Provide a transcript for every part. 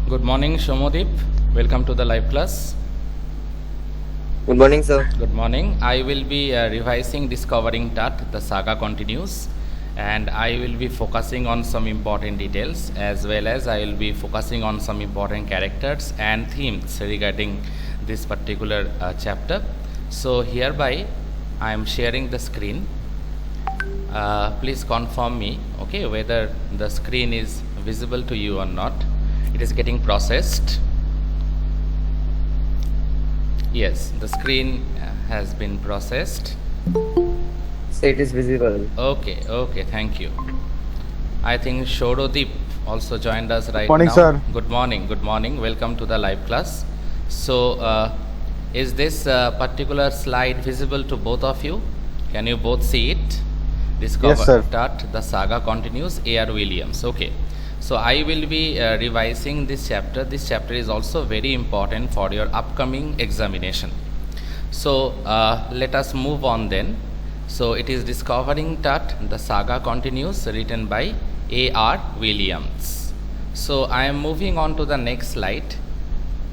Good morning, Shomodip. Welcome to the live class. Good morning, sir. Good morning. I will be revising Discovering Tut. The saga continues, and I will be focusing on some important details as well as I will be focusing on some important characters and themes regarding this particular chapter. So hereby I am sharing the screen. Please confirm me, okay, whether the screen is visible to you or not. It is getting processed. Yes, the screen has been processed. So it is visible. Okay, thank you. I think Shorodip also joined us right Morning, now. sir. Good morning. Welcome to the live class. So, is this particular slide visible to both of you? Can you both see it? Discover Yes, sir. Tut, the saga continues. A.R. Williams. Okay. So I will be revising this chapter. This chapter is also very important for your upcoming examination. So let us move on then. So it is Discovering Tut, the saga continues, written by A.R. Williams. So I am moving on to the next slide.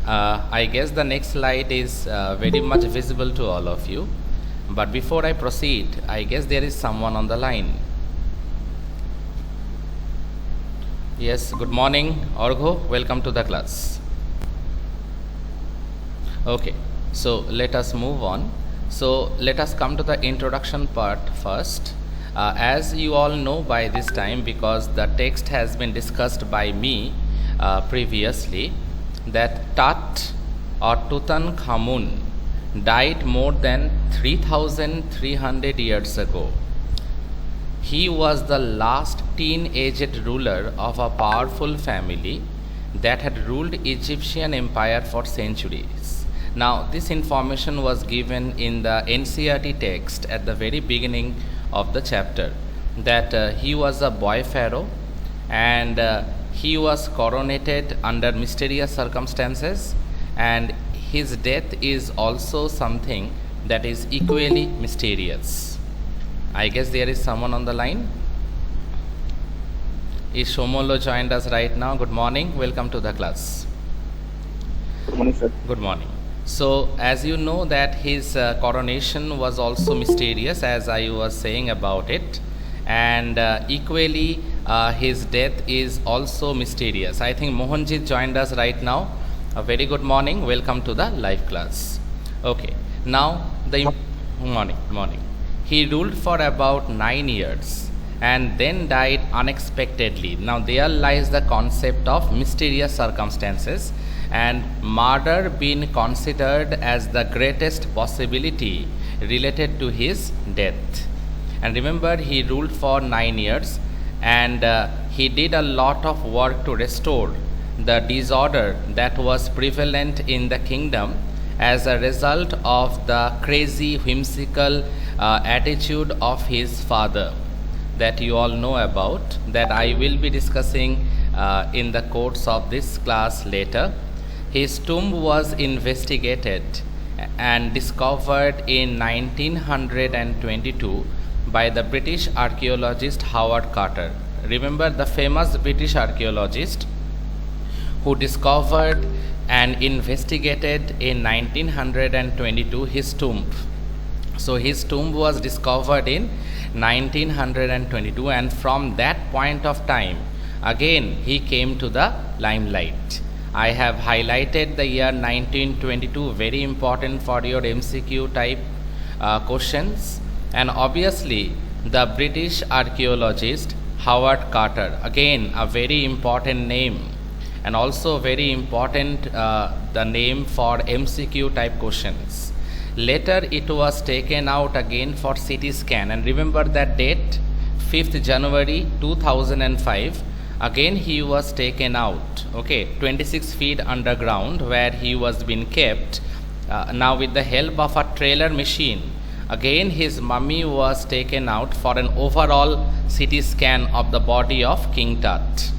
I guess the next slide is very much visible to all of you. But before I proceed, I guess there is someone on the line. Yes, good morning, Orgho. Welcome to the class. Okay, so let us move on. So let us come to the introduction part first. As you all know by this time, because the text has been discussed by me previously, that Tut or Tutankhamun died more than 3,300 years ago. He was the last teen-aged ruler of a powerful family that had ruled Egyptian empire for centuries. Now, this information was given in the NCERT text at the very beginning of the chapter, that he was a boy pharaoh and he was coronated under mysterious circumstances, and his death is also something that is equally mysterious. I guess there is someone on the line. Is Shomolo joined us right now? Good morning. Welcome to the class. Good morning, sir. Good morning. So, as you know that his coronation was also mysterious, as I was saying about it, and equally his death is also mysterious. I think Mohanjit joined us right now. A very good morning. Welcome to the live class. Okay. Now the morning. He ruled for about 9 years and then died unexpectedly. Now there lies the concept of mysterious circumstances and murder being considered as the greatest possibility related to his death. And remember, he ruled for 9 years and he did a lot of work to restore the disorder that was prevalent in the kingdom as a result of the crazy, whimsical attitude of his father that you all know about, that I will be discussing in the course of this class later. His tomb was investigated and discovered in 1922 by the British archaeologist Howard Carter. Remember the famous British archaeologist who discovered and investigated in 1922 his tomb. So his tomb was discovered in 1922, and from that point of time again he came to the limelight. I have highlighted the year 1922, very important for your MCQ type questions, and obviously the British archaeologist Howard Carter, again a very important name, and also very important the name for MCQ type questions. Later it was taken out again for CT scan, and remember that date, 5th January 2005, again he was taken out, okay, 26 feet underground where he was being kept. Now with the help of a trailer machine, again his mummy was taken out for an overall CT scan of the body of King Tut.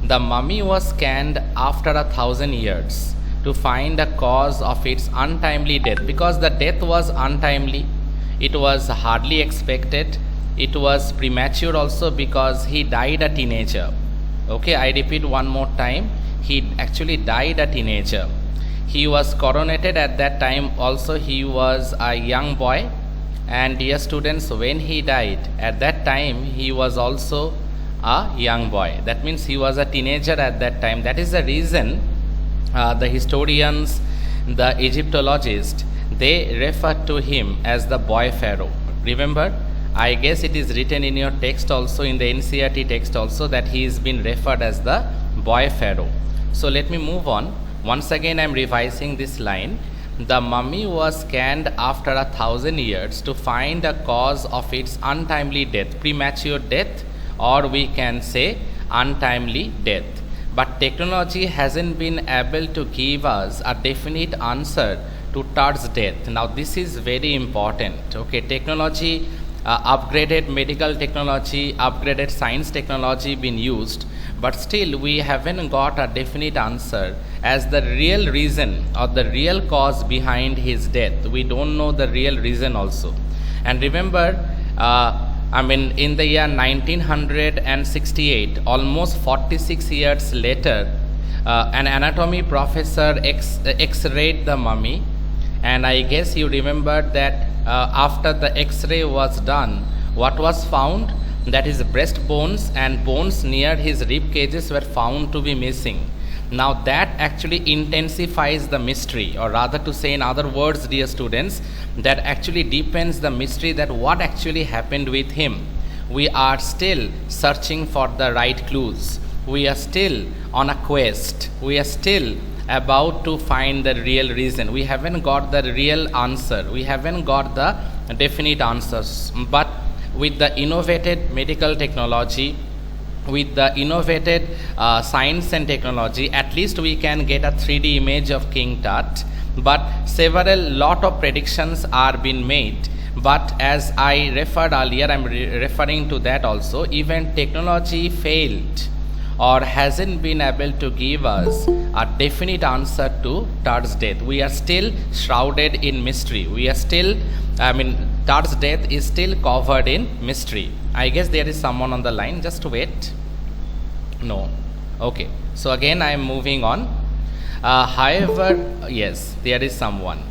The mummy was scanned after 1,000 years to find a cause of its untimely death, because the death was untimely, it was hardly expected, it was premature also because he died a teenager. Okay, I repeat one more time, he actually died a teenager. He was coronated at that time, also he was a young boy. And dear students, when he died, at that time he was also a young boy. That means he was a teenager at that time. That is the reason the historians, the Egyptologists, they refer to him as the boy Pharaoh. Remember, I guess it is written in your text also, in the NCERT text also, that he is been referred as the boy Pharaoh. So let me move on. Once again I am revising this line. The mummy was scanned after 1,000 years to find a cause of its untimely death, premature death, or we can say untimely death. But technology hasn't been able to give us a definite answer to Tut's death. Now this is very important. Okay, technology, upgraded medical technology, upgraded science technology been used, but still we haven't got a definite answer as the real reason or the real cause behind his death. We don't know the real reason also. And remember, in the year 1968, almost 46 years later, an anatomy professor x-rayed the mummy, and I guess you remember that after the x-ray was done, what was found? That his breast bones and bones near his rib cages were found to be missing. Now that actually intensifies the mystery, or rather to say in other words, dear students, that actually deepens the mystery that what actually happened with him. We are still searching for the right clues. We are still on a quest. We are still about to find the real reason. We haven't got the real answer. We haven't got the definite answers. But with the innovated medical technology, with the innovated science and technology, at least we can get a 3D image of King Tut. But lot of predictions are being made. But as I referred earlier, I am referring to that also, even technology failed or hasn't been able to give us a definite answer to Tut's death. We are still shrouded in mystery. We are still, Tut's death is still covered in mystery. I guess there is someone on the line. Just wait. No. Okay. So again I am moving on. However, yes, there is someone.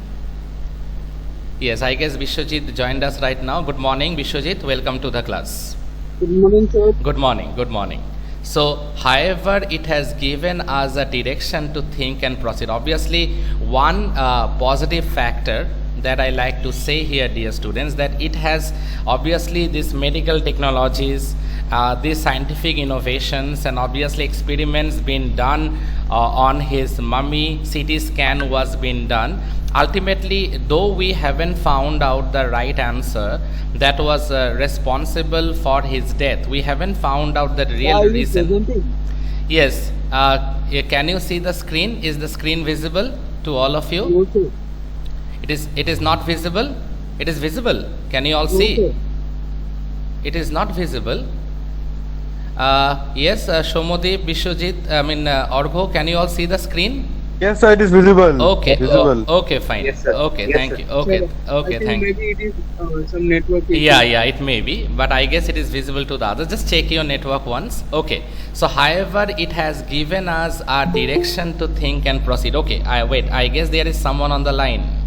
Yes, I guess Vishwajit joined us right now. Good morning, Vishwajit. Welcome to the class. Good morning, sir. Good morning. Good morning. So, however, it has given us a direction to think and proceed. Obviously, one positive factor that I like to say here, dear students, that it has obviously these medical technologies, these scientific innovations, and obviously experiments been done on his mummy. CT scan was being done. Ultimately, though we haven't found out the right answer that was responsible for his death, we haven't found out the real reason. Yes. Can you see the screen? Is the screen visible to all of you? Okay. It is not visible. It is visible. Can you all see? Okay. It is not visible. Yes, Shomodeep, Vishwajit, Orgho, can you all see the screen? Yes, sir, it is visible. Okay. Visible. Okay, fine. Yes, sir. Okay, Yes, thank sir. you. Okay, Sir, okay, I think thank you. maybe it is some network issue. Yeah, it may be, but I guess it is visible to the others. Just check your network once. Okay. So, however, it has given us a direction to think and proceed. Okay, I guess there is someone on the line.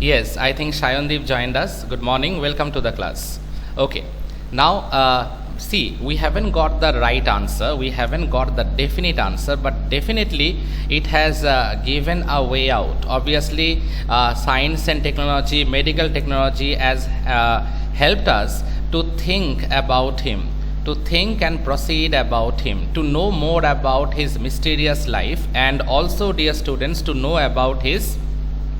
Yes, I think Shayondeep joined us. Good morning. Welcome to the class. Okay. Now, see, we haven't got the right answer. We haven't got the definite answer, but definitely it has given a way out. Obviously, science and technology, medical technology has helped us to think about him, to think and proceed about him, to know more about his mysterious life, and also, dear students, to know about his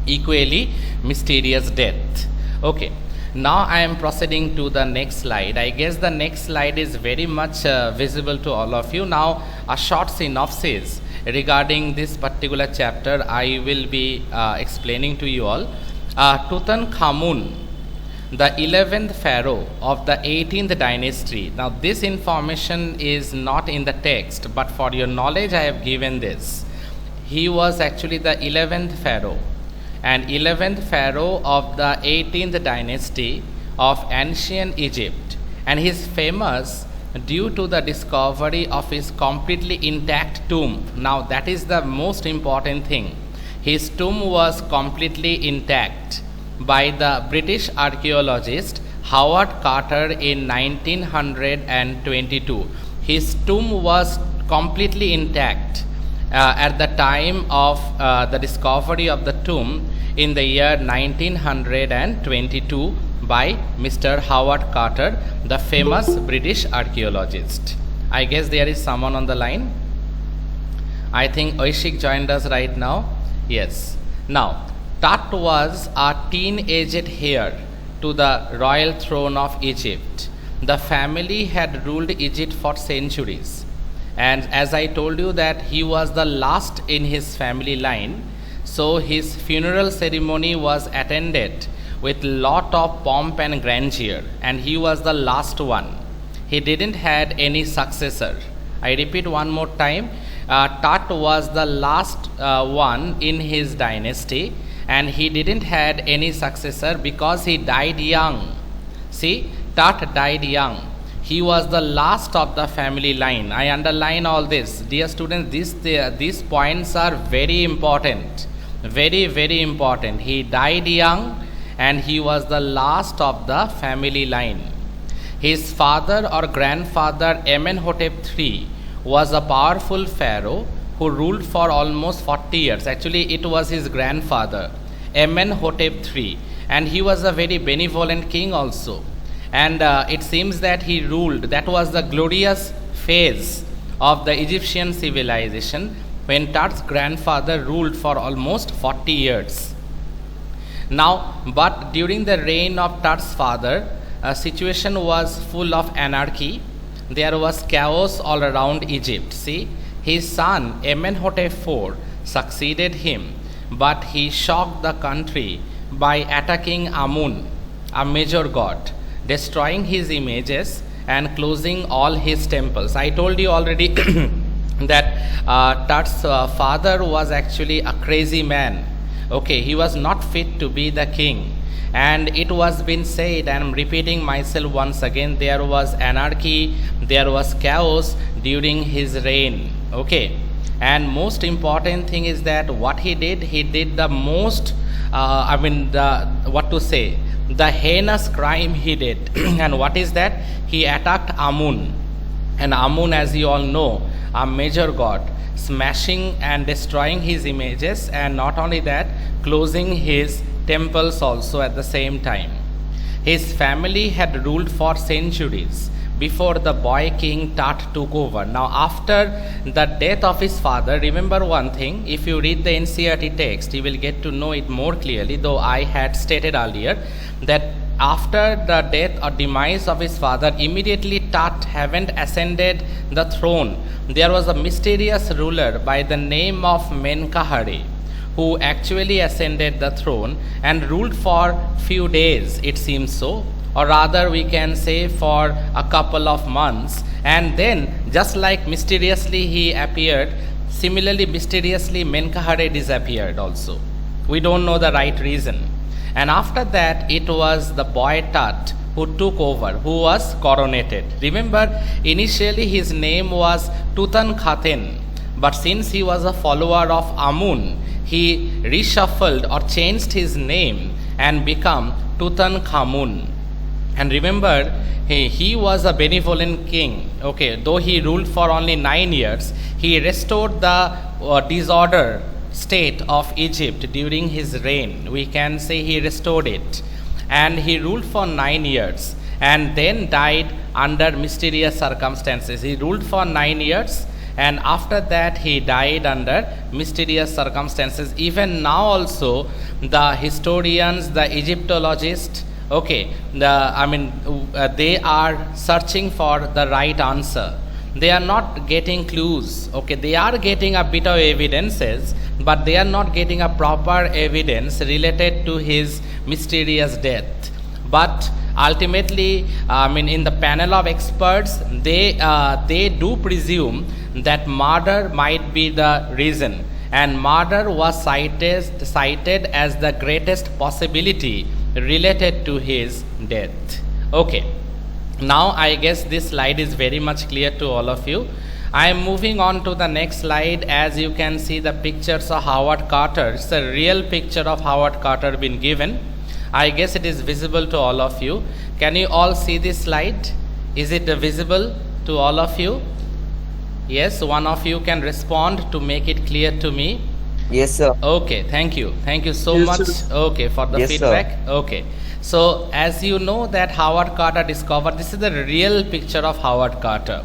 equally mysterious death. Okay. Now I am proceeding to the next slide. I guess the next slide is very much visible to all of you. Now a short synopsis regarding this particular chapter I will be explaining to you all. Tutankhamun, the 11th pharaoh of the 18th dynasty. Now this information is not in the text, but for your knowledge I have given this. He was actually the 11th pharaoh, and 11th pharaoh of the 18th dynasty of ancient Egypt, and he is famous due to the discovery of his completely intact tomb. Now, that is the most important thing. His tomb was completely intact by the British archaeologist Howard Carter in 1922. His tomb was completely intact at the time of the discovery of the tomb in the year 1922 by Mr. Howard Carter, the famous British archaeologist. I guess there is someone on the line. I think Oishik joined us right now. Yes. Now, Tut was a teenaged heir to the royal throne of Egypt. The family had ruled Egypt for centuries. And as I told you that he was the last in his family line, so his funeral ceremony was attended with lot of pomp and grandeur, and he was the last one. He didn't had any successor. I repeat one more time, Tut was the last one in his dynasty, and he didn't had any successor because he died young. See, Tut died young. He was the last of the family line. I underline all this. Dear students, these points are very important. Very, very important. He died young and he was the last of the family line. His father or grandfather Amenhotep III was a powerful pharaoh who ruled for almost 40 years. Actually, it was his grandfather, Amenhotep III, and he was a very benevolent king also. And it seems that he ruled, that was the glorious phase of the Egyptian civilization when Tut's grandfather ruled for almost 40 years. Now, but during the reign of Tut's father, a situation was full of anarchy. There was chaos all around Egypt. See, his son Amenhotep IV succeeded him, but he shocked the country by attacking Amun, a major god, destroying his images and closing all his temples. I told you already that Tut's father was actually a crazy man. Okay, he was not fit to be the king. And it was been said, and I'm repeating myself once again, there was anarchy, there was chaos during his reign. Okay, and most important thing is that what he did the most, the heinous crime he did. And what is that? He attacked Amun. And Amun, as you all know, a major god, smashing and destroying his images, and not only that, closing his temples also at the same time. His family had ruled for centuries before the boy king Tut took over. Now, after the death of his father, remember one thing, if you read the NCERT text, you will get to know it more clearly, though I had stated earlier that after the death or demise of his father, immediately Tut haven't ascended the throne. There was a mysterious ruler by the name of Menkaure who actually ascended the throne and ruled for few days, it seems so, or rather we can say for a couple of months, and then just like mysteriously he appeared, similarly mysteriously Menkaure disappeared also. We don't know the right reason. And after that, it was the boy Tut who took over, who was coronated. Remember, initially his name was Tutankhaten, but since he was a follower of Amun, he reshuffled or changed his name and become Tutankhamun. And remember, he was a benevolent king. Okay, though he ruled for only 9 years, he restored the disorder state of Egypt during his reign. We can say he restored it. And he ruled for 9 years and then died under mysterious circumstances. He ruled for 9 years and after that he died under mysterious circumstances. Even now also the historians, the Egyptologists, okay, they are searching for the right answer. They are not getting clues. Okay, they are getting a bit of evidences, but they are not getting a proper evidence related to his mysterious death. But ultimately, in the panel of experts, they do presume that murder might be the reason, and murder was cited as the greatest possibility related to his death. Okay, Now I guess this slide is very much clear to all of you. I am moving on to the next slide. As you can see the pictures of Howard Carter. It's a real picture of Howard Carter been given. I guess it is visible to all of you. Can you all see this slide? Is it visible to all of you? Yes, one of you can respond to make it clear to me. Yes, sir. Okay, thank you. Thank you so Yes, much. sir. Okay, for the Yes, sir. feedback. Okay. So, as you know that Howard Carter discovered, this is the real picture of Howard Carter.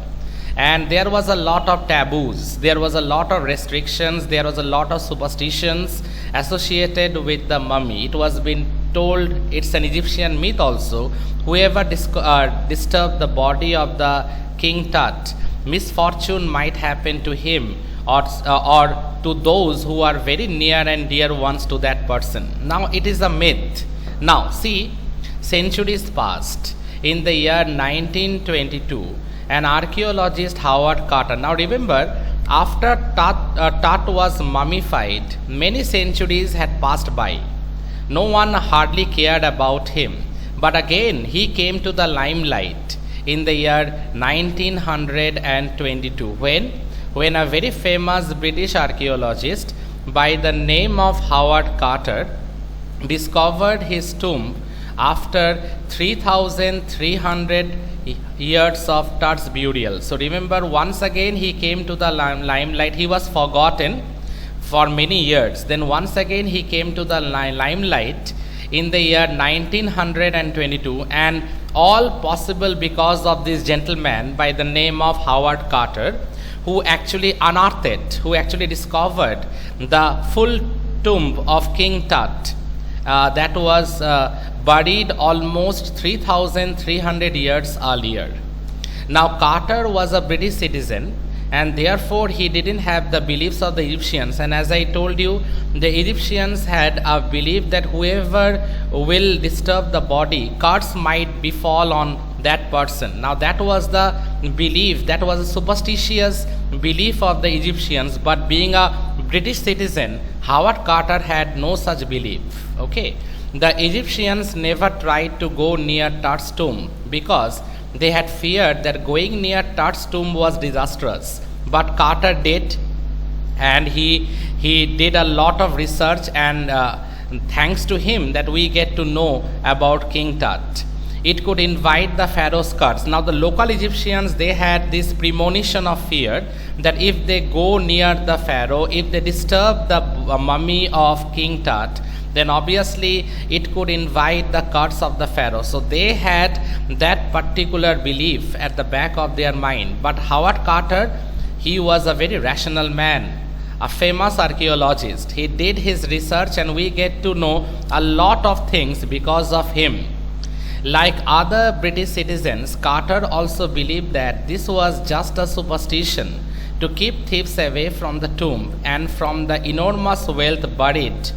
And there was a lot of taboos. There was a lot of restrictions. There was a lot of superstitions associated with the mummy. It was been told, it's an Egyptian myth also, whoever disturbed the body of the King Tut, misfortune might happen to him or to those who are very near and dear ones to that person. Now it is a myth. Now see, centuries passed. In the year 1922, an archaeologist Howard Carter. Now remember, after Tut was mummified, many centuries had passed by. No one hardly cared about him. But again, he came to the limelight in the year 1922 when a very famous British archaeologist by the name of Howard Carter discovered his tomb after 3,300 years of Tut's burial. So remember, once again he came to the limelight. He was forgotten for many years. Then once again he came to the limelight in the year 1922, and all possible because of this gentleman by the name of Howard Carter, who actually unearthed, who actually discovered the full tomb of King Tut that was buried almost 3,300 years earlier. Now Carter was a British citizen, and therefore he didn't have the beliefs of the Egyptians. And as I told you, the Egyptians had a belief that whoever will disturb the body, curse might befall on that person. Now that was the belief, that was a superstitious belief of the Egyptians. But being a British citizen, Howard Carter had no such belief. Okay, the Egyptians never tried to go near Tut's tomb because they had feared that going near Tut's tomb was disastrous. But Carter did, and he did a lot of research, and thanks to him that we get to know about King Tut. It could invite the Pharaoh's curse. Now the local Egyptians, they had this premonition of fear that if they go near the Pharaoh, if they disturb the mummy of King Tut, then obviously it could invite the curse of the Pharaoh. So they had that particular belief at the back of their mind. But Howard Carter, he was a very rational man, a famous archaeologist. He did his research, and we get to know a lot of things because of him. Like other British citizens, Carter also believed that this was just a superstition to keep thieves away from the tomb and from the enormous wealth buried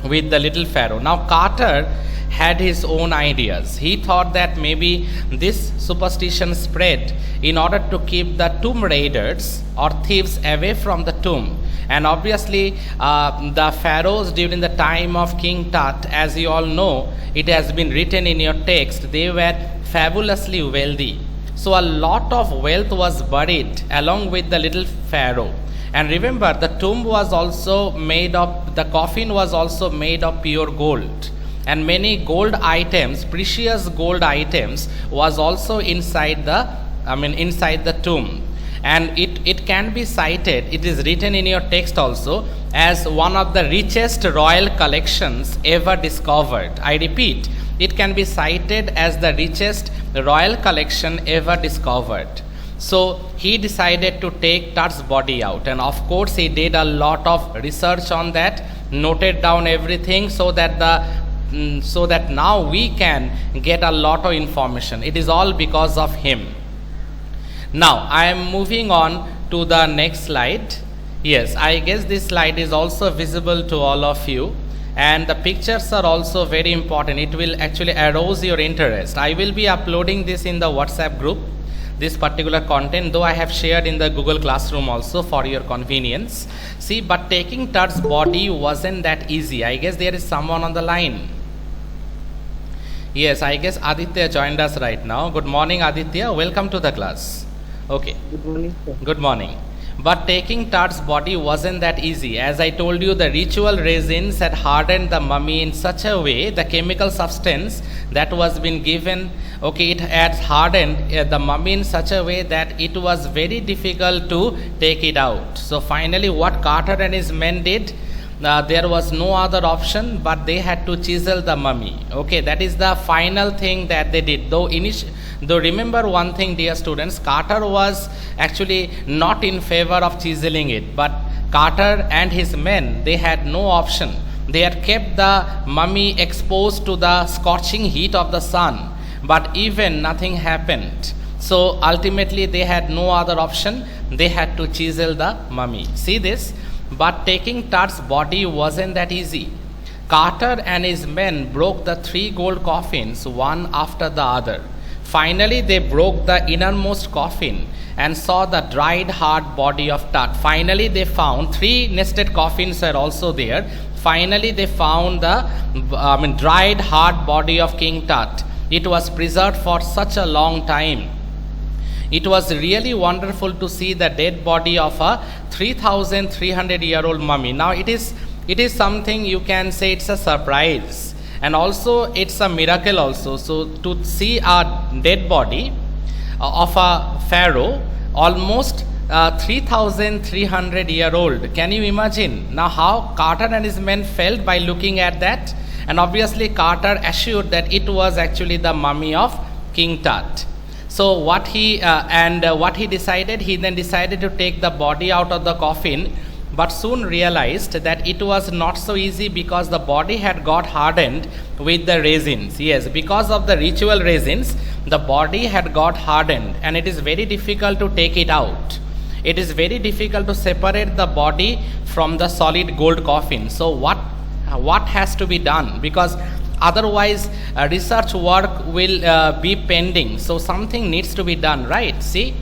with the little Pharaoh. Now Carter had his own ideas. He thought that maybe this superstition spread in order to keep the tomb raiders or thieves away from the tomb. And obviously the pharaohs during the time of King Tut, as you all know, it has been written in your text, they were fabulously wealthy. So a lot of wealth was buried along with the little Pharaoh. And remember, the tomb was also made of, the coffin was also made of pure gold. And many gold items, precious gold items, was also inside the tomb. And it can be cited, it is written in your text also, as one of the richest royal collections ever discovered. I repeat, it can be cited as the richest royal collection ever discovered. So he decided to take Tut's body out, and of course he did a lot of research on that, noted down everything so that now we can get a lot of information. It is all because of him. Now I am moving on to the next slide. Yes, I guess this slide is also visible to all of you, and the pictures are also very important. It will actually arouse your interest. I will be uploading this in the WhatsApp group, this particular content, though I have shared in the Google Classroom also for your convenience. See, but taking Tut's body wasn't that easy. I guess there is someone on the line. Yes, I guess Aditya joined us right now. Good morning, Aditya. Welcome to the class. Okay. Good morning, sir. Good morning. But taking Tut's body wasn't that easy. As I told you, the ritual resins had hardened the mummy in such a way, the chemical substance that was been given, okay, it had hardened the mummy in such a way that it was very difficult to take it out. So finally, what Carter and his men did, there was no other option, but they had to chisel the mummy. Okay, that is the final thing that they did. Though remember one thing, dear students, Carter was actually not in favor of chiseling it, but Carter and his men, they had no option. They had kept the mummy exposed to the scorching heat of the sun, but even nothing happened. So ultimately they had no other option. They had to chisel the mummy. See this? But taking Tut's body wasn't that easy. Carter and his men broke the 3 gold coffins one after the other. Finally, they broke the innermost coffin and saw the dried hard body of Tut. Finally, they found 3 nested coffins were also there. Finally, they found the dried hard body of King Tut. It was preserved for such a long time. It was really wonderful to see the dead body of a 3,300-year-old mummy. Now, it is something you can say it's a surprise, and also it's a miracle also. So to see a dead body of a pharaoh almost 3,300-year-old, can you imagine now how Carter and his men felt by looking at that? And obviously Carter assured that it was actually the mummy of King Tut. So what he decided, he then decided to take the body out of the coffin, but soon realized that it was not so easy because the body had got hardened with the resins. Yes, because of the ritual resins, the body had got hardened, and it is very difficult to take it out. It is very difficult to separate the body from the solid gold coffin. So what has to be done? Because otherwise research work will be pending. So something needs to be done, right? See?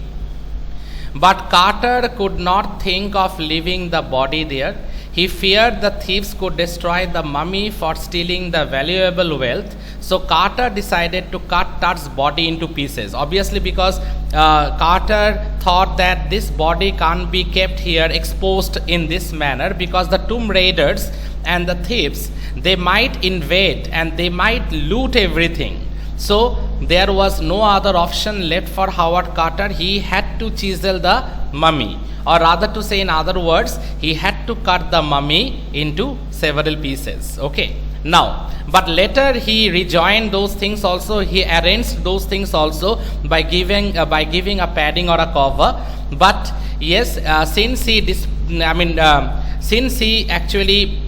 But Carter could not think of leaving the body there. He feared the thieves could destroy the mummy for stealing the valuable wealth. So Carter decided to cut Tut's body into pieces. Obviously because Carter thought that this body can't be kept here exposed in this manner, because the tomb raiders and the thieves, they might invade and they might loot everything. So there was no other option left for Howard Carter. He had to chisel the mummy, or rather to say in other words, he had to cut the mummy into several pieces. Okay. Now, but later he rejoined those things also. He arranged those things also by giving a padding or a cover. But yes, since he actually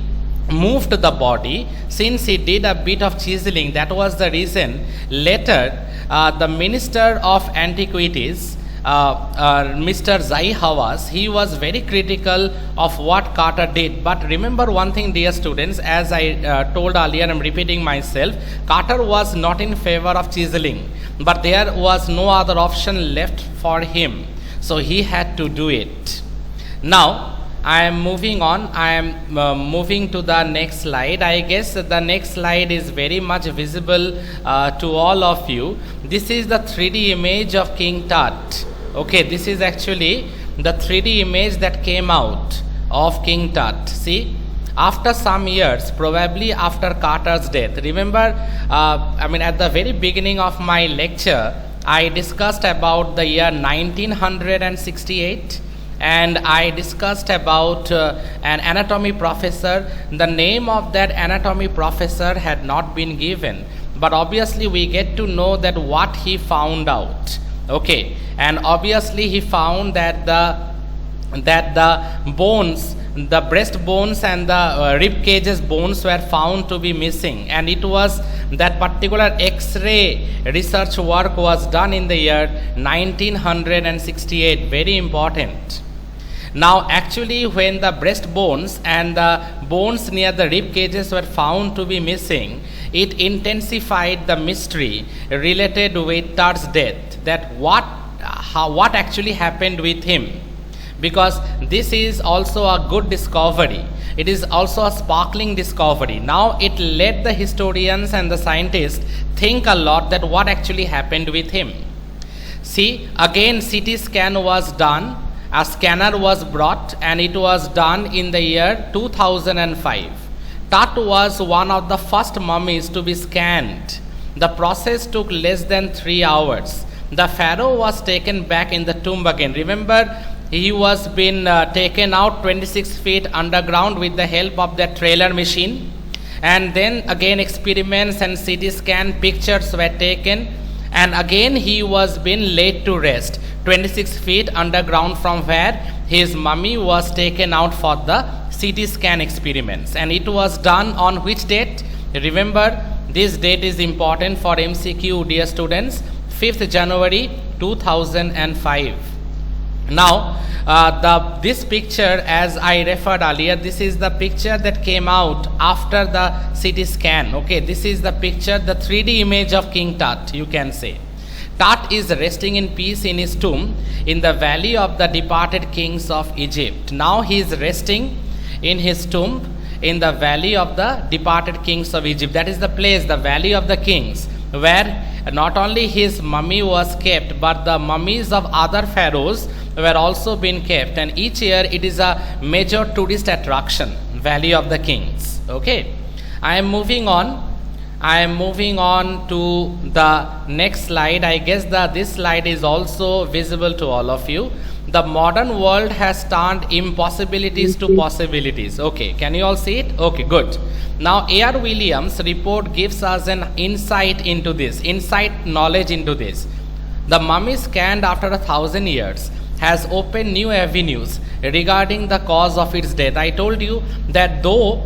moved the body, since he did a bit of chiseling, that was the reason later the Minister of Antiquities, Mr. Zai Hawass, he was very critical of what Carter did. But remember one thing, dear students, as I told earlier, I'm repeating myself, Carter was not in favor of chiseling, but there was no other option left for him, so he had to do it. Now I am moving on. I am moving to the next slide. I guess the next slide is very much visible to all of you. This is the 3D image of King Tut. Okay, this is actually the 3D image that came out of King Tut. See, after some years, probably after Carter's death. Remember, at the very beginning of my lecture, I discussed about the year 1968. And I discussed about an anatomy professor. The name of that anatomy professor had not been given, but obviously we get to know that what he found out. Okay, and obviously he found that the bones, the breast bones and the rib cages bones were found to be missing, and it was that particular X-ray research work was done in the year 1968. Very important. Now actually when the breast bones and the bones near the rib cages were found to be missing, it intensified the mystery related with Tut's death, that what actually happened with him. because this is also a good discovery. It is also a sparkling discovery. Now it let the historians and the scientists think a lot that what actually happened with him. See, again CT scan was done, a scanner was brought, and it was done in the year 2005. Tut was one of the first mummies to be scanned. The process took less than 3 hours. The Pharaoh was taken back in the tomb again. Remember, he was been taken out 26 feet underground with the help of that trailer machine. And then again experiments and CT scan pictures were taken. And again he was been laid to rest 26 feet underground from where his mummy was taken out for the CT scan experiments. And it was done on which date? Remember, this date is important for MCQ, dear students. 5th January 2005. Now this picture, as I referred earlier, this is the picture that came out after the CT scan. Okay, this is the picture, the 3D image of King Tut, you can say. Tut is resting in peace in his tomb in the valley of the departed kings of Egypt. Now he is resting in his tomb in the valley of the departed kings of Egypt. That is the place, the valley of the kings, where not only his mummy was kept, but the mummies of other pharaohs were also being kept. And each year it is a major tourist attraction, valley of the kings. Okay, I am moving on to the next slide. I guess that this slide is also visible to all of you. The modern world has turned impossibilities to possibilities. Okay, can you all see it? Okay, good. Now A.R. Williams' report gives us an insight into this, knowledge into this. The mummy scanned after 1,000 years has opened new avenues regarding the cause of its death. I told you that though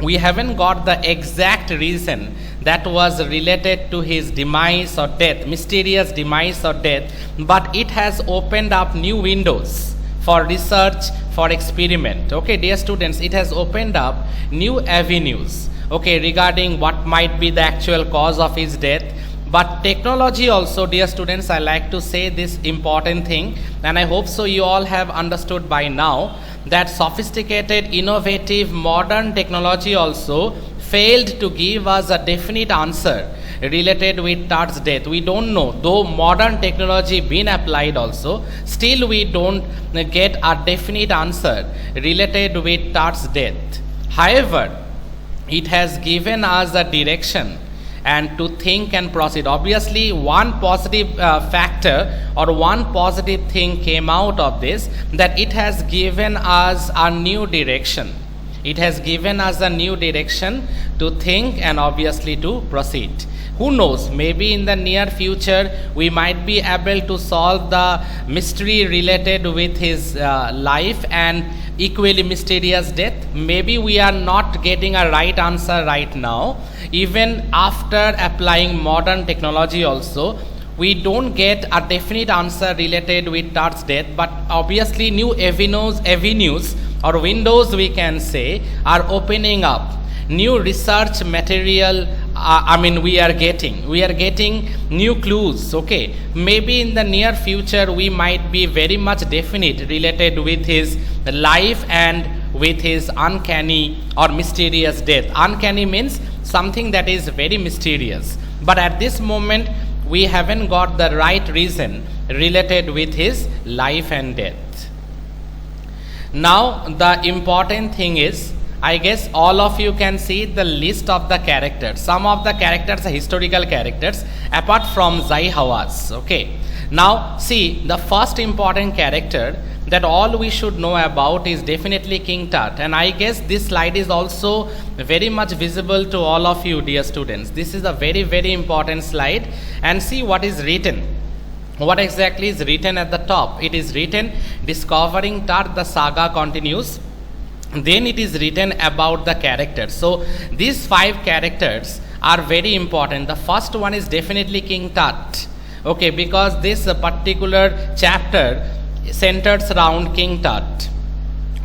we haven't got the exact reason that was related to his demise or death, mysterious demise or death, but it has opened up new windows for research, for experiment. Okay, dear students, it has opened up new avenues, okay, regarding what might be the actual cause of his death. But technology also, dear students, I like to say this important thing, and I hope so you all have understood by now that sophisticated, innovative, modern technology also failed to give us a definite answer related with Tut's death. We don't know, though modern technology been applied also, still we don't get a definite answer related with Tut's death. However, it has given us a direction and to think and proceed. Obviously, one positive factor or one positive thing came out of this, that it has given us a new direction. It has given us a new direction to think and obviously to proceed. Who knows, maybe in the near future we might be able to solve the mystery related with his life and equally mysterious death. Maybe we are not getting a right answer right now. Even after applying modern technology also, we don't get a definite answer related with Tut's death, but obviously new avenues or windows, we can say, are opening up. New research material, we are getting new clues. Okay, maybe in the near future we might be very much definite related with his life and with his uncanny or mysterious death. Uncanny means something that is very mysterious, but at this moment we haven't got the right reason related with his life and death. Now the important thing is, I guess all of you can see the list of the characters. Some of the characters are historical characters apart from Zai Hawass. Okay, now see, the first important character that all we should know about is definitely King Tut, and I guess this slide is also very much visible to all of you, dear students. This is a very, very important slide, and see what is written. What exactly is written at the top? It is written, discovering Tut, the saga continues. Then it is written about the characters. So these 5 characters are very important. The first one is definitely King Tut. Okay, because this particular chapter centers around King Tut,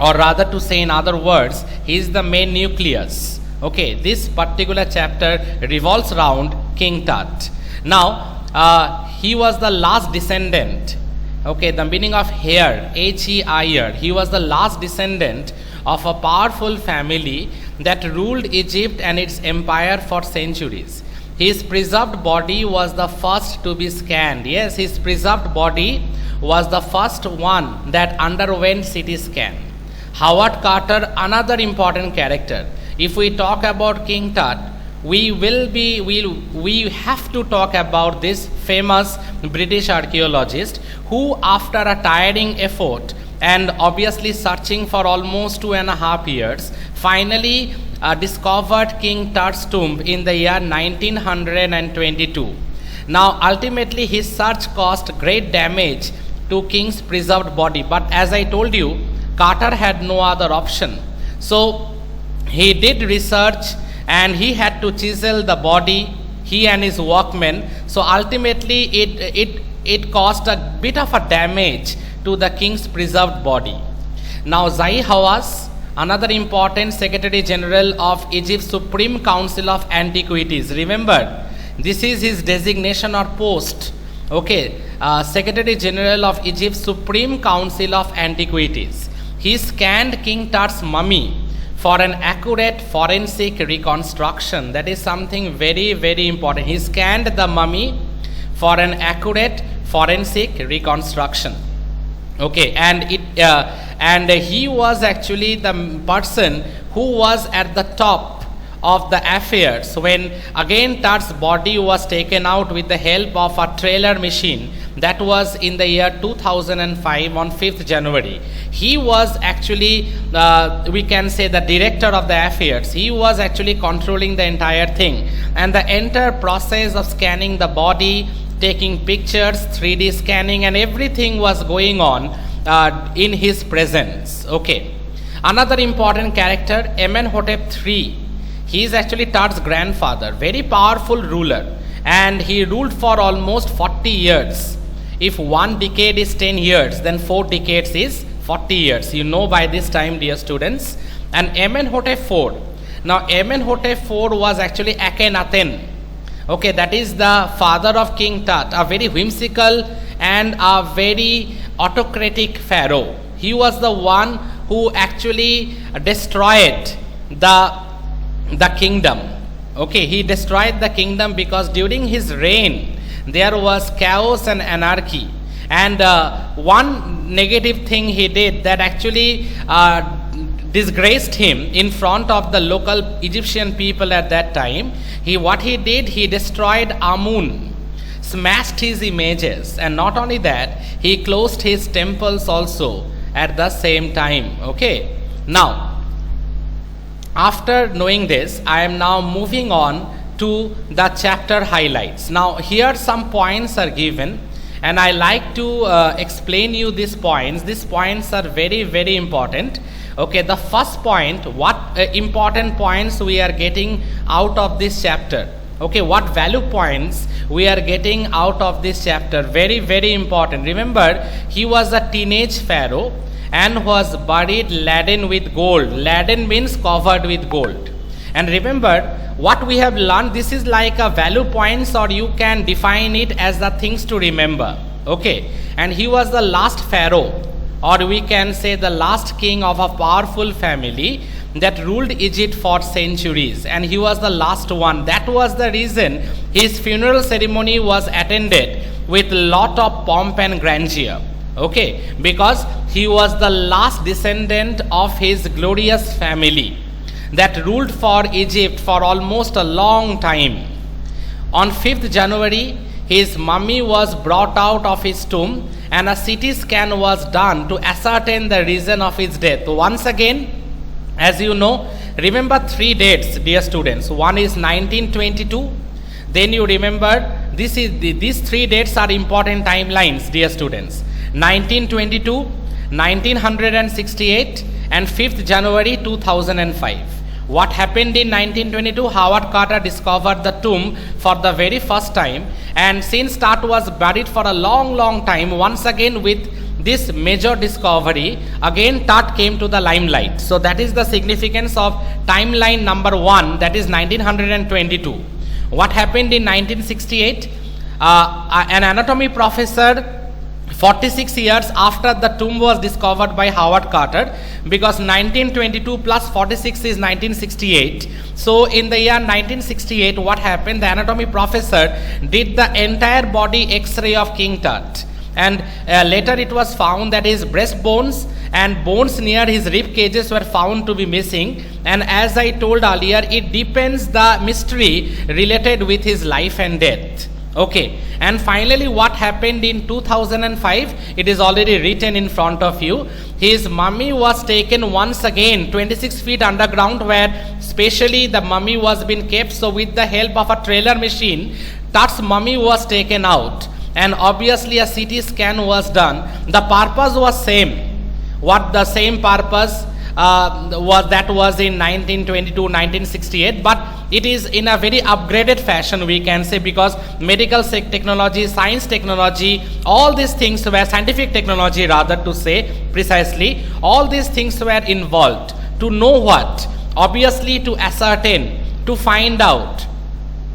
or rather to say in other words, he is the main nucleus. Okay, this particular chapter revolves around King Tut. Now he was the last descendant Okay, the meaning of heir, H-E-I-R. He was the last descendant of a powerful family that ruled Egypt and its empire for centuries. His preserved body was the first to be scanned. Yes, his preserved body was the first one that underwent CT scan. Howard Carter, another important character. If we talk about King Tut, we have to talk about this famous British archaeologist who, after a tiring effort and obviously searching for almost 2.5 years, finally discovered King Tut's tomb in the year 1922. Now, ultimately, his search caused great damage to King's preserved body, but as I told you, Carter had no other option. So, he did research and he had to chisel the body, he and his workmen. So, ultimately, it caused a bit of a damage to the King's preserved body. Now, Zai Hawass, another important Secretary General of Egypt's Supreme Council of Antiquities. Remember, this is his designation or post. Okay, Secretary General of Egypt's Supreme Council of Antiquities. He scanned King Tut's mummy for an accurate forensic reconstruction. That is something very, very important. He scanned the mummy for an accurate forensic reconstruction. Okay, and he was actually the person who was at the top of the affairs when again Tut's body was taken out with the help of a trailer machine. That was in the year 2005 on 5th January. He was actually, we can say, the director of the affairs. He was actually controlling the entire thing. And the entire process of scanning the body, taking pictures, 3D scanning, and everything was going on in his presence. Okay. Another important character, Amenhotep III. He is actually Tut's grandfather, very powerful ruler, and he ruled for almost 40 years. If 1 decade is 10 years, then 4 decades is 40 years. You know by this time, dear students. And Amenhotep IV. Now, Amenhotep IV was actually Akhenaten. Okay, that is the father of King Tut, a very whimsical and a very autocratic pharaoh. He was the one who actually destroyed the kingdom. Okay, he destroyed the kingdom because during his reign there was chaos and anarchy, and one negative thing he did that actually disgraced him in front of the local Egyptian people at that time. He destroyed Amun, smashed his images, and not only that, he closed his temples also at the same time. Okay, now after knowing this, I am now moving on to the chapter highlights. Now here some points are given and I like to explain you these points. These points are very, very important. Okay, the first point, what important points we are getting out of this chapter. Okay, what value points we are getting out of this chapter. Very, very important. Remember, he was a teenage pharaoh and was buried laden with gold. Laden means covered with gold. And remember, what we have learned, this is like a value points, or you can define it as the things to remember. Okay, and he was the last pharaoh, or we can say the last king of a powerful family that ruled Egypt for centuries, and he was the last one. That was the reason his funeral ceremony was attended with lot of pomp and grandeur. Okay, because he was the last descendant of his glorious family that ruled for Egypt for almost a long time. On 5th January, his mummy was brought out of his tomb and a CT scan was done to ascertain the reason of his death. Once again, as you know, remember 3 dates, dear students. One is 1922. Then you remember, these 3 dates are important timelines, dear students. 1922, 1968 and 5th January 2005. What happened in 1922? Howard Carter discovered the tomb for the very first time, and since Tut was buried for a long time, once again with this major discovery, again Tut came to the limelight. So that is the significance of timeline number 1, that is 1922. What happened in 1968? An anatomy professor 46 years after the tomb was discovered by Howard Carter, because 1922 plus 46 is 1968. So in the year 1968, what happened? The anatomy professor did the entire body X-ray of King Tut, and later it was found that his breastbones and bones near his rib cages were found to be missing. And as I told earlier, it deepens the mystery related with his life and death. Okay, and finally what happened in 2005, it is already written in front of you. His mummy was taken once again 26 feet underground, where specially the mummy was being kept. So with the help of a trailer machine, Tut's mummy was taken out, and obviously a CT scan was done. The purpose was same. What the same purpose was in 1922, 1968, but it is in a very upgraded fashion, we can say, because medical technology, science technology, all these things were scientific technology, rather to say precisely, all these things were involved to know what? Obviously to ascertain, to find out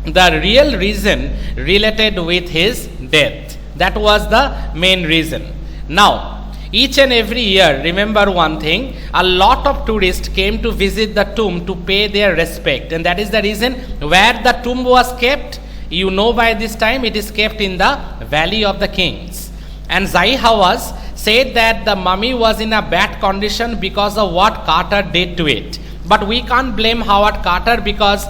the real reason related with his death. That was the main reason. Now, each and every year, remember one thing, a lot of tourists came to visit the tomb to pay their respect, and that is the reason where the tomb was kept. You know, by this time it is kept in the Valley of the Kings. And Zai Hawass said that the mummy was in a bad condition because of what Carter did to it. But we can't blame Howard Carter, because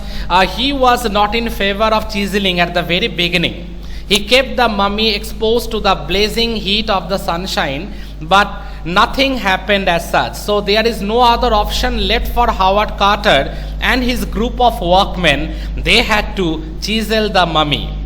he was not in favor of chiseling at the very beginning. He kept the mummy exposed to the blazing heat of the sunshine, but nothing happened as such. So there is no other option left for Howard Carter and his group of workmen. They had to chisel the mummy.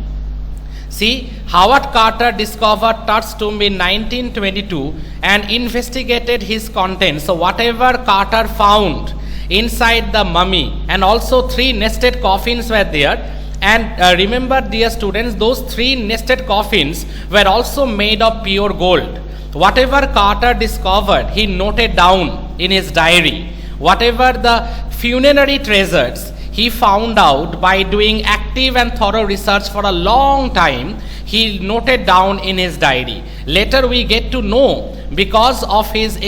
See, Howard Carter discovered Tut's tomb in 1922 and investigated his contents. So whatever Carter found inside the mummy, and also 3 nested coffins were there. And remember, dear students, those 3 nested coffins were also made of pure gold. Whatever Carter discovered, he noted down in his diary. Whatever the funerary treasures he found out by doing active and thorough research for a long time, he noted down in his diary. Later we get to know, because of his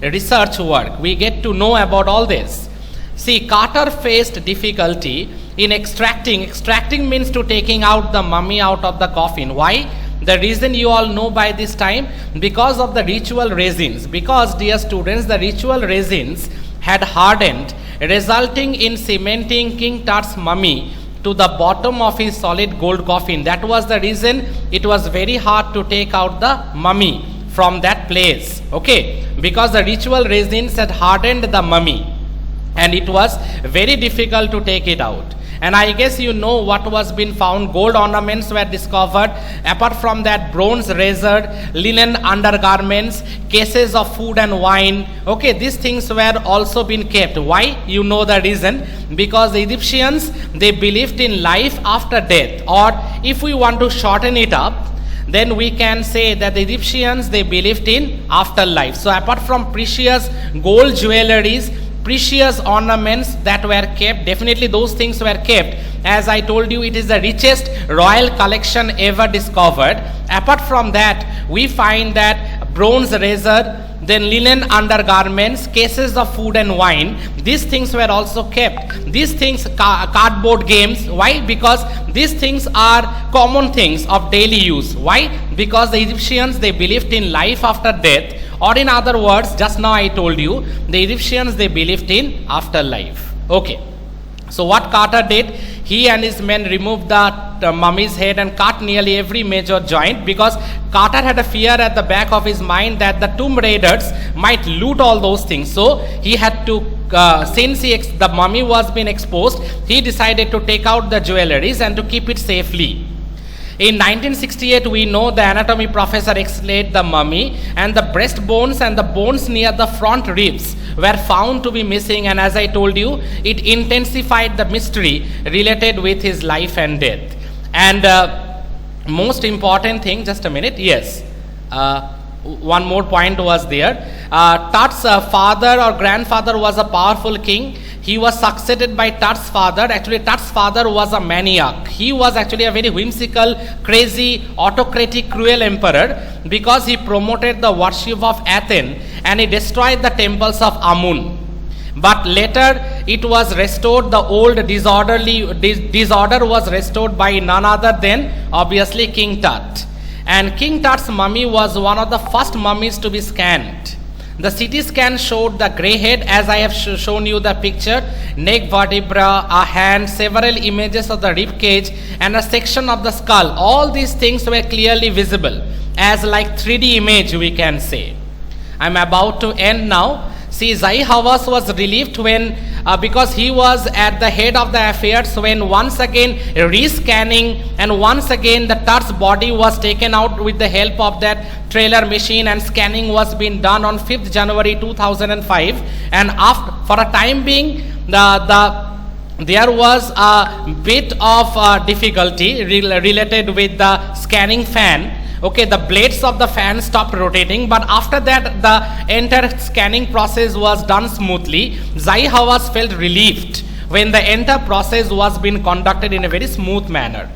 research work, we get to know about all this. See, Carter faced difficulty in extracting. Extracting means to taking out the mummy out of the coffin. Why? The reason you all know by this time, because of the ritual resins. Because, dear students, the ritual resins had hardened, resulting in cementing King Tut's mummy to the bottom of his solid gold coffin. That was the reason it was very hard to take out the mummy from that place. Okay, because the ritual resins had hardened the mummy, and it was very difficult to take it out. And I guess you know what was been found. Gold ornaments were discovered. Apart from that, bronze razor, linen undergarments, cases of food and wine. Okay, these things were also been kept. Why? You know the reason. Because the Egyptians, they believed in life after death. Or if we want to shorten it up, then we can say that the Egyptians, they believed in afterlife. So apart from precious gold jewelries, precious ornaments that were kept, definitely those things were kept. As I told you, it is the richest royal collection ever discovered. Apart from that, we find that bronze razor, then linen undergarments, cases of food and wine, these things were also kept. These things, cardboard games. Why? Because these things are common things of daily use. Why? Because the Egyptians, they believed in life after death. Or in other words, just now I told you, the Egyptians, they believed in afterlife. Okay. So what Carter did, he and his men removed the mummy's head and cut nearly every major joint, because Carter had a fear at the back of his mind that the tomb raiders might loot all those things. So he had to, since the mummy was being exposed, he decided to take out the jewelries and to keep it safely. In 1968, we know the anatomy professor x-rayed the mummy, and the breastbones and the bones near the front ribs were found to be missing, and as I told you, it intensified the mystery related with his life and death. And most important thing, just a minute, yes, one more point was there. Tut's father or grandfather was a powerful king. He was succeeded by Tut's father. Actually, Tut's father was a maniac. He was actually a very whimsical, crazy, autocratic, cruel emperor, because he promoted the worship of Athens and he destroyed the temples of Amun. But later it was restored, the old disorder was restored by none other than obviously King Tut. And King Tut's mummy was one of the first mummies to be scanned. The CT scan showed the grey head, as I have shown you the picture, neck vertebra, a hand, several images of the rib cage and a section of the skull. All these things were clearly visible as like 3D image, we can say. I am about to end now. See, Zai Hawass was relieved when, because he was at the head of the affairs, when once again rescanning and once again the Tut's body was taken out with the help of that trailer machine, and scanning was being done on 5th January 2005. And after, for a time being, there was a bit of difficulty related with the scanning fan. Okay, the blades of the fan stopped rotating, but after that the entire scanning process was done smoothly. Zai Hawass felt relieved when the entire process was being conducted in a very smooth manner.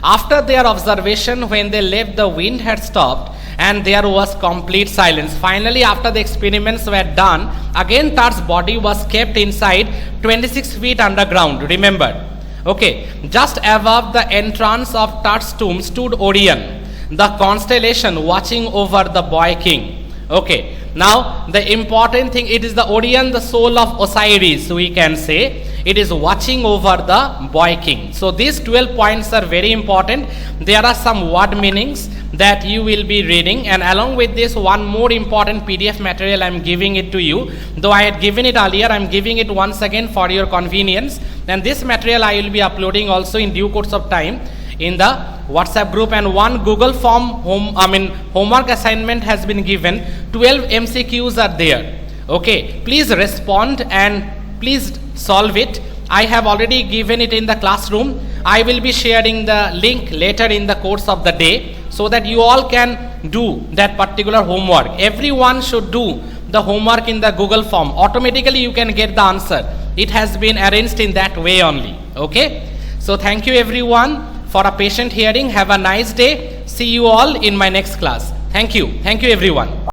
After their observation, when they left, the wind had stopped and there was complete silence. Finally, after the experiments were done, again Tut's body was kept inside 26 feet underground, remember. Okay, just above the entrance of Tut's tomb stood Orion, the constellation watching over the boy king. Okay, now the important thing, it is the Orion, the soul of Osiris, we can say. It is watching over the boy king. So these 12 points are very important. There are some word meanings that you will be reading, and along with this, one more important PDF material I am giving it to you. Though I had given it earlier, I am giving it once again for your convenience. And this material I will be uploading also in due course of time in the WhatsApp group, and one Google form homework assignment has been given. 12 MCQs are there. Okay, please respond and please solve it. I have already given it in the classroom. I will be sharing the link later in the course of the day so that you all can do that particular homework. Everyone should do the homework in the Google form. Automatically you can get the answer. It has been arranged in that way only. Okay, so thank you everyone for a patient hearing. Have a nice day. See you all in my next class. Thank you everyone.